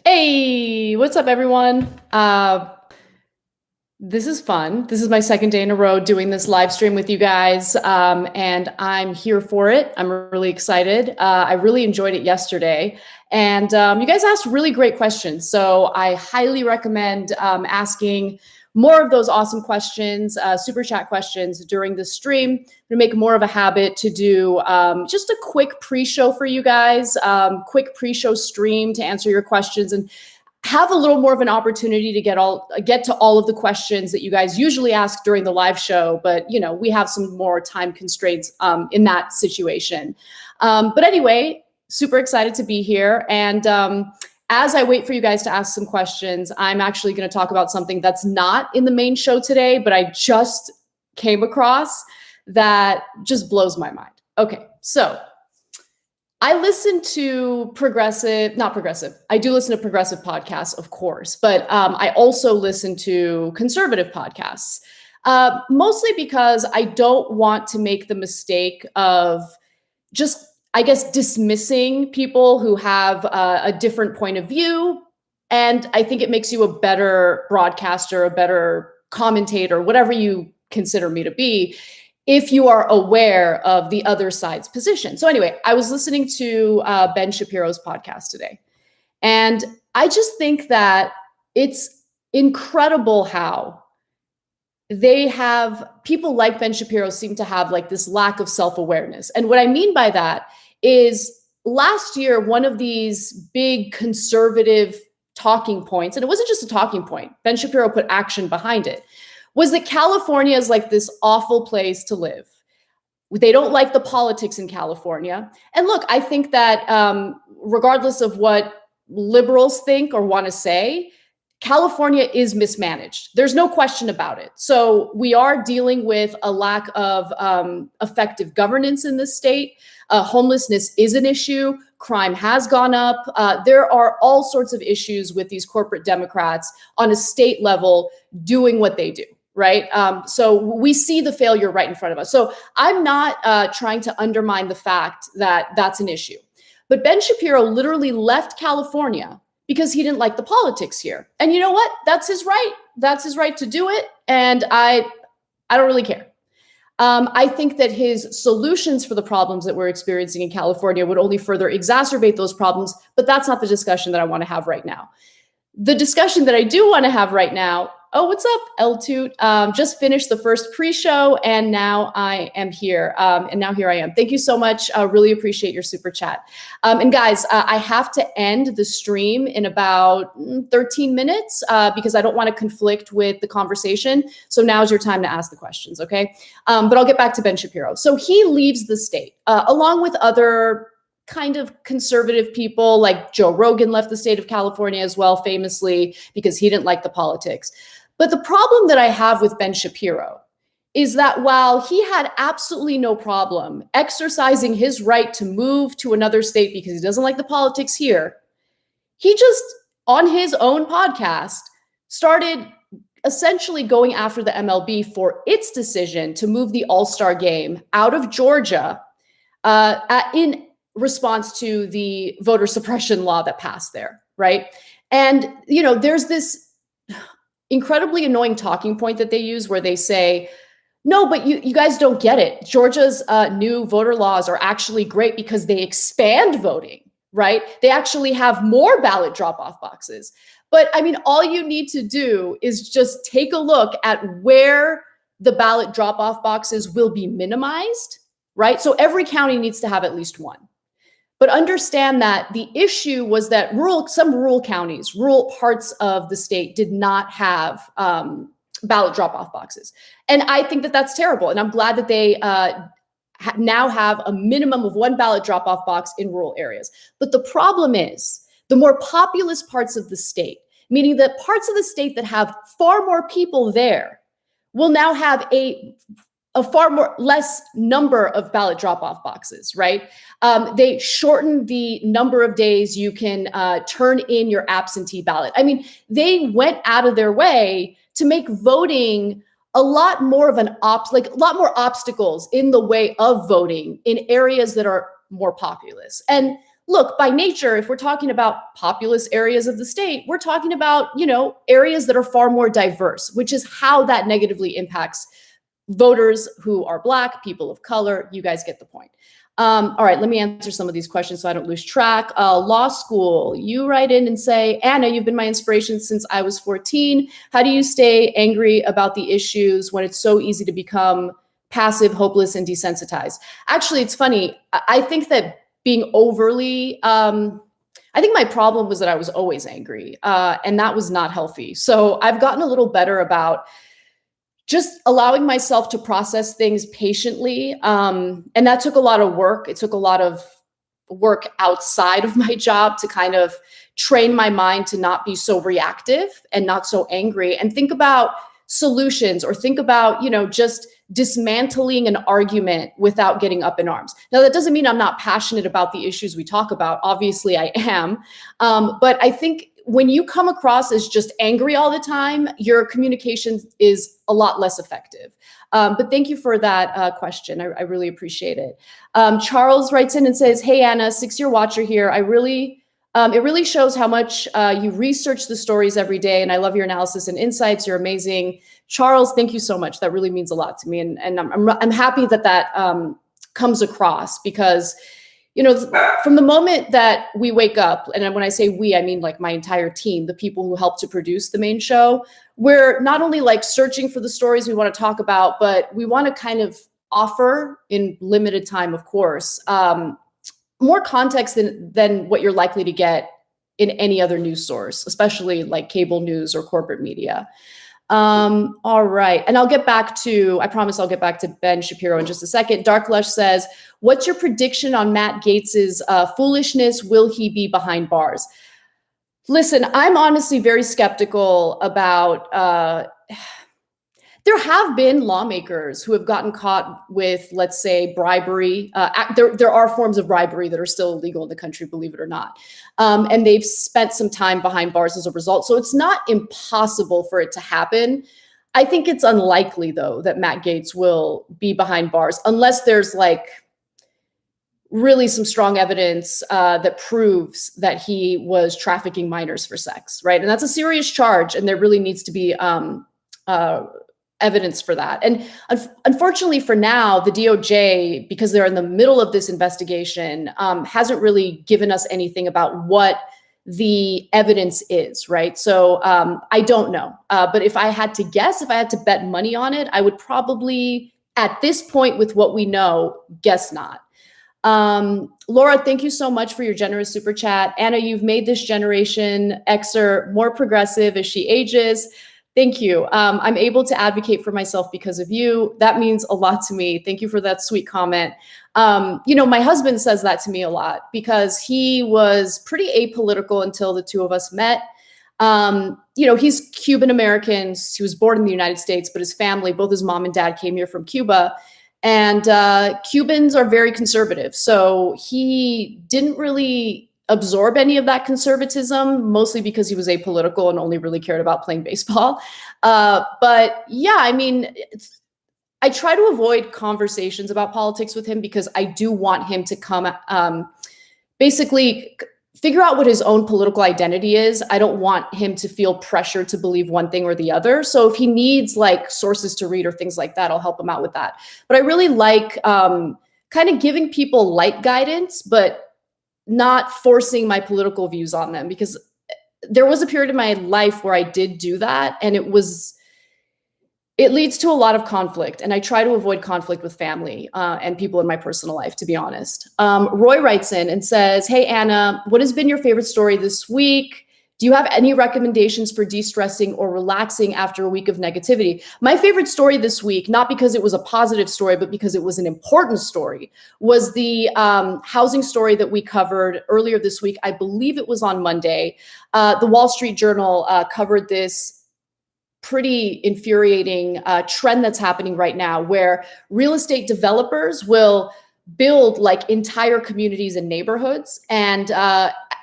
Hey, what's up, everyone? This is fun. This is my second day in a row doing this live stream with you guys, and I'm here for it. I'm really excited. I really enjoyed it yesterday, and you guys asked really great questions. So I highly recommend asking more of those awesome questions, super chat questions during the stream. I'm gonna make more of a habit to do just a quick pre-show for you guys, quick pre-show stream to answer your questions and have a little more of an opportunity to get to all of the questions that you guys usually ask during the live show, but we have some more time constraints in that situation. But anyway, super excited to be here. And as I wait for you guys to ask some questions, I'm actually going to talk about something that's not in the main show today, but I just came across that just blows my mind. Okay, so I listen to I do listen to progressive podcasts, of course, but I also listen to conservative podcasts, mostly because I don't want to make the mistake of just, I guess, dismissing people who have a different point of view. And I think it makes you a better broadcaster, a better commentator, whatever you consider me to be, if you are aware of the other side's position. So anyway, I was listening to Ben Shapiro's podcast today, and I just think that it's incredible how people like Ben Shapiro seem to have like this lack of self-awareness. And what I mean by that is last year, one of these big conservative talking points, and it wasn't just a talking point, Ben Shapiro put action behind it, was that California is like this awful place to live. They don't like the politics in California. And look, I think that regardless of what liberals think or want to say, California is mismanaged. There's no question about it. So we are dealing with a lack of effective governance in this state. Homelessness is an issue. Crime has gone up. There are all sorts of issues with these corporate Democrats on a state level doing what they do. Right. So we see the failure right in front of us. So I'm not trying to undermine the fact that that's an issue. But Ben Shapiro literally left California because he didn't like the politics here. And you know what? That's his right. That's his right to do it. And I don't really care. I think that his solutions for the problems that we're experiencing in California would only further exacerbate those problems. But that's not the discussion that I want to have right now. The discussion that I do want to have right now. Oh, what's up, L2? Just finished the first pre-show, and now I am here. And now here I am. Thank you so much. Really appreciate your super chat. And guys, I have to end the stream in about 13 minutes because I don't want to conflict with the conversation. So now's your time to ask the questions, okay? But I'll get back to Ben Shapiro. So he leaves the state along with other kind of conservative people, like Joe Rogan left the state of California as well, famously, because he didn't like the politics. But the problem that I have with Ben Shapiro is that while he had absolutely no problem exercising his right to move to another state because he doesn't like the politics here, he just, on his own podcast, started essentially going after the MLB for its decision to move the All-Star game out of Georgia in response to the voter suppression law that passed there, right? And, there's this incredibly annoying talking point that they use where they say, no, but you guys don't get it. Georgia's new voter laws are actually great because they expand voting, right? They actually have more ballot drop-off boxes. But I mean, all you need to do is just take a look at where the ballot drop-off boxes will be minimized, right? So every county needs to have at least one. But understand that the issue was that some rural counties, rural parts of the state did not have ballot drop-off boxes. And I think that that's terrible. And I'm glad that they now have a minimum of one ballot drop-off box in rural areas. But the problem is the more populous parts of the state, meaning the parts of the state that have far more people there, will now have a less number of ballot drop-off boxes, right? They shortened the number of days you can turn in your absentee ballot. I mean, they went out of their way to make voting a lot more of a lot more obstacles in the way of voting in areas that are more populous. And look, by nature, if we're talking about populous areas of the state, we're talking about, areas that are far more diverse, which is how that negatively impacts voters who are Black, people of color. You guys get the point. All right, let me answer some of these questions so I don't lose track. Law school, you write in and say, Anna, you've been my inspiration since I was 14. How do you stay angry about the issues when it's so easy to become passive, hopeless, and desensitized? Actually, it's funny. I think that being overly, I think my problem was that I was always angry, and that was not healthy. So I've gotten a little better about just allowing myself to process things patiently. And that took a lot of work. It took a lot of work outside of my job to kind of train my mind to not be so reactive and not so angry and think about solutions, or think about, just dismantling an argument without getting up in arms. Now, that doesn't mean I'm not passionate about the issues we talk about. Obviously, I am. But I think when you come across as just angry all the time, your communication is a lot less effective. But thank you for that question. I really appreciate it. Charles writes in and says, hey, Anna, 6-year watcher here. It really shows how much you research the stories every day. And I love your analysis and insights. You're amazing. Charles, thank you so much. That really means a lot to me. And I'm happy that comes across, because from the moment that we wake up, and when I say we, I mean like my entire team, the people who help to produce the main show, we're not only like searching for the stories we want to talk about, but we want to kind of offer, in limited time, of course, more context than what you're likely to get in any other news source, especially like cable news or corporate media. All right. And I promise I'll get back to Ben Shapiro in just a second. Dark Lush says, what's your prediction on Matt Gaetz's foolishness? Will he be behind bars? Listen, I'm honestly very skeptical about, there have been lawmakers who have gotten caught with, let's say, bribery. There are forms of bribery that are still illegal in the country, believe it or not. And they've spent some time behind bars as a result. So it's not impossible for it to happen. I think it's unlikely, though, that Matt Gaetz will be behind bars unless there's like really some strong evidence that proves that he was trafficking minors for sex, right? And that's a serious charge, and there really needs to be evidence for that. And unfortunately for now, the DOJ, because they're in the middle of this investigation, hasn't really given us anything about what the evidence is, right? So I don't know. But if I had to guess, if I had to bet money on it, I would probably, at this point with what we know, guess not. Laura, thank you so much for your generous super chat. Anna, you've made this generation Xer more progressive as she ages. Thank you. I'm able to advocate for myself because of you. That means a lot to me. Thank you for that sweet comment. My husband says that to me a lot because he was pretty apolitical until the two of us met. He's Cuban American. He was born in the United States, but his family, both his mom and dad, came here from Cuba. And Cubans are very conservative. So he didn't really absorb any of that conservatism, mostly because he was apolitical and only really cared about playing baseball. But yeah, I mean, I try to avoid conversations about politics with him because I do want him to come basically figure out what his own political identity is. I don't want him to feel pressure to believe one thing or the other. So if he needs like sources to read or things like that, I'll help him out with that. But I really like kind of giving people light guidance, but not forcing my political views on them, because there was a period in my life where I did do that, and it leads to a lot of conflict, and I try to avoid conflict with family and people in my personal life, to be honest. Roy writes in and says, hey, Anna, what has been your favorite story this week? Do you have any recommendations for de-stressing or relaxing after a week of negativity? My favorite story this week, not because it was a positive story, but because it was an important story, was the housing story that we covered earlier this week. I believe it was on Monday. The Wall Street Journal covered this pretty infuriating trend that's happening right now, where real estate developers will build like entire communities and neighborhoods. And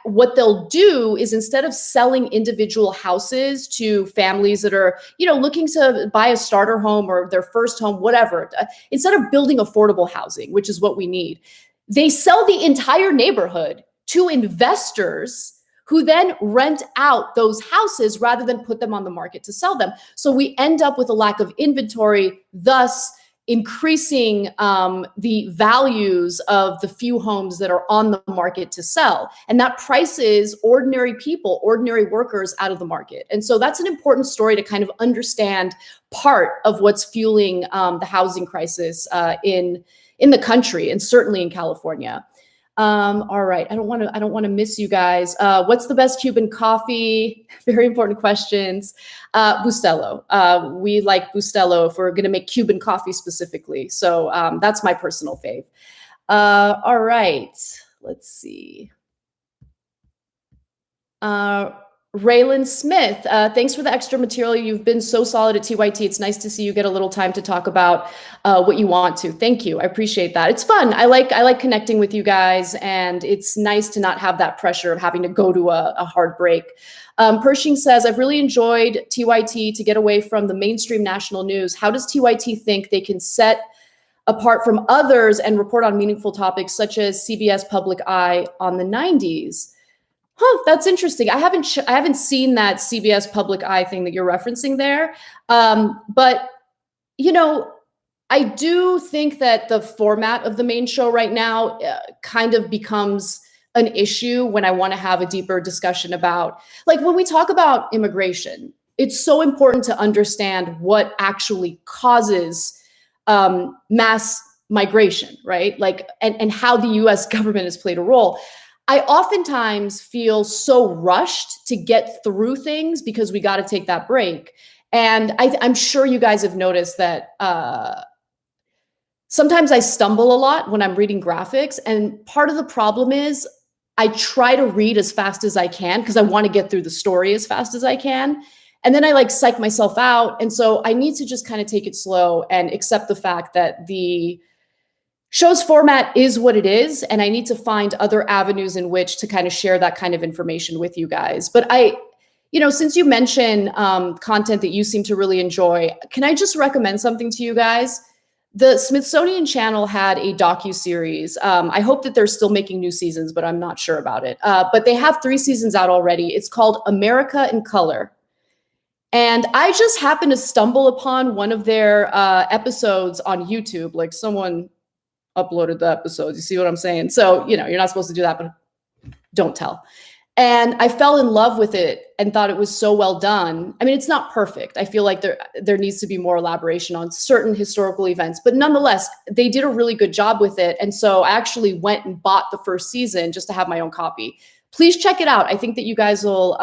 what they'll do is, instead of selling individual houses to families that are, looking to buy a starter home or their first home, whatever, instead of building affordable housing, which is what we need, they sell the entire neighborhood to investors who then rent out those houses rather than put them on the market to sell them. So we end up with a lack of inventory, thus increasing the values of the few homes that are on the market to sell. And that prices ordinary people, ordinary workers out of the market. And so that's an important story to kind of understand part of what's fueling the housing crisis in the country, and certainly in California. All right, I don't want to miss you guys. What's the best Cuban coffee? Very important questions. Bustelo. We like Bustelo if we're going to make Cuban coffee specifically. So that's my personal fave. All right, let's see. Raylan Smith, thanks for the extra material. You've been so solid at TYT. It's nice to see you get a little time to talk about what you want to. Thank you. I appreciate that. It's fun. I like connecting with you guys, and it's nice to not have that pressure of having to go to a hard break. Pershing says, I've really enjoyed TYT to get away from the mainstream national news. How does TYT think they can set apart from others and report on meaningful topics such as CBS Public Eye on the 90s? Huh, that's interesting. I haven't seen that CBS Public Eye thing that you're referencing there. But, you know, I do think that the format of the main show right now kind of becomes an issue when I want to have a deeper discussion about, like, when we talk about immigration, it's so important to understand what actually causes mass migration, right? Like, and how the US government has played a role. I oftentimes feel so rushed to get through things because we got to take that break. And I'm sure you guys have noticed that sometimes I stumble a lot when I'm reading graphics. And part of the problem is I try to read as fast as I can because I want to get through the story as fast as I can. And then I like psych myself out. And so I need to just kind of take it slow and accept the fact that the show's format is what it is, and I need to find other avenues in which to kind of share that kind of information with you guys. But since you mentioned content that you seem to really enjoy, can I just recommend something to you guys? The Smithsonian Channel had a docuseries. I hope that they're still making new seasons, but I'm not sure about it. But they have 3 seasons out already. It's called America in Color. And I just happened to stumble upon one of their episodes on YouTube, like someone uploaded the episodes. You see what I'm saying? So, you're not supposed to do that, but don't tell. And I fell in love with it and thought it was so well done. I mean, it's not perfect. I feel like there needs to be more elaboration on certain historical events, but nonetheless, they did a really good job with it. And so I actually went and bought the first season just to have my own copy. Please check it out. I think that you guys will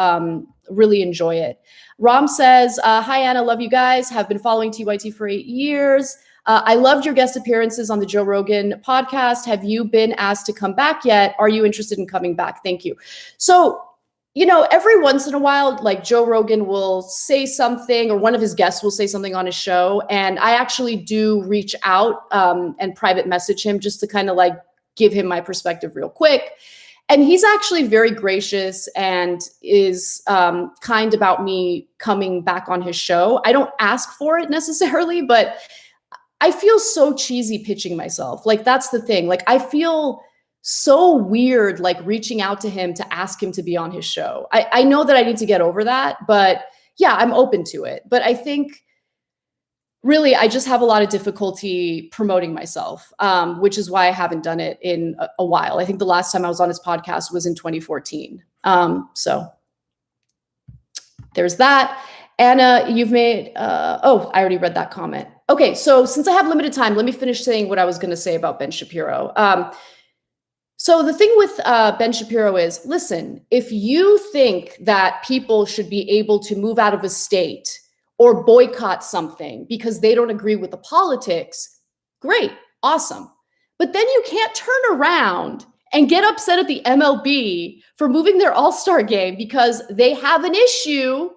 really enjoy it. Ram says, hi, Anna, love you guys. Have been following TYT for 8 years. I loved your guest appearances on the Joe Rogan podcast. Have you been asked to come back yet? Are you interested in coming back? Thank you. So, every once in a while, like Joe Rogan will say something, or one of his guests will say something on his show. And I actually do reach out and private message him just to kind of like give him my perspective real quick. And he's actually very gracious and is kind about me coming back on his show. I don't ask for it necessarily, but I feel so cheesy pitching myself. Like, that's the thing. Like, I feel so weird, like reaching out to him to ask him to be on his show. I know that I need to get over that, but yeah, I'm open to it. But I think really, I just have a lot of difficulty promoting myself, which is why I haven't done it in a while. I think the last time I was on his podcast was in 2014. So there's that. Anna, you've made, I already read that comment. Okay, so since I have limited time, let me finish saying what I was going to say about Ben Shapiro. So the thing with Ben Shapiro is, listen, if you think that people should be able to move out of a state or boycott something because they don't agree with the politics, great, awesome. But then you can't turn around and get upset at the MLB for moving their All-Star game because they have an issue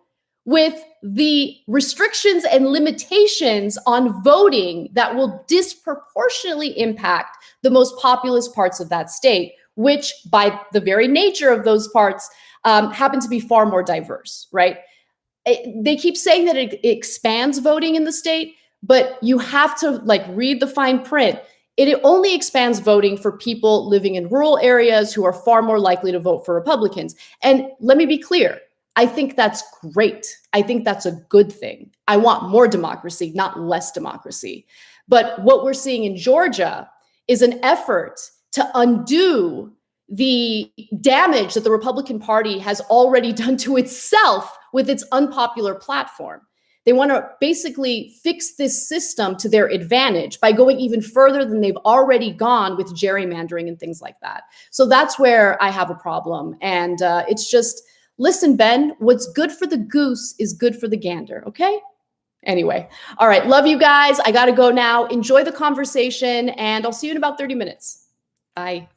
with the restrictions and limitations on voting that will disproportionately impact the most populous parts of that state, which by the very nature of those parts happen to be far more diverse, right? They keep saying that it expands voting in the state, but you have to like read the fine print. It only expands voting for people living in rural areas who are far more likely to vote for Republicans. And let me be clear, I think that's great. I think that's a good thing. I want more democracy, not less democracy. But what we're seeing in Georgia is an effort to undo the damage that the Republican Party has already done to itself with its unpopular platform. They want to basically fix this system to their advantage by going even further than they've already gone with gerrymandering and things like that. So that's where I have a problem. And it's just, listen, Ben, what's good for the goose is good for the gander, okay? Anyway, all right, love you guys. I got to go now. Enjoy the conversation, and I'll see you in about 30 minutes. Bye.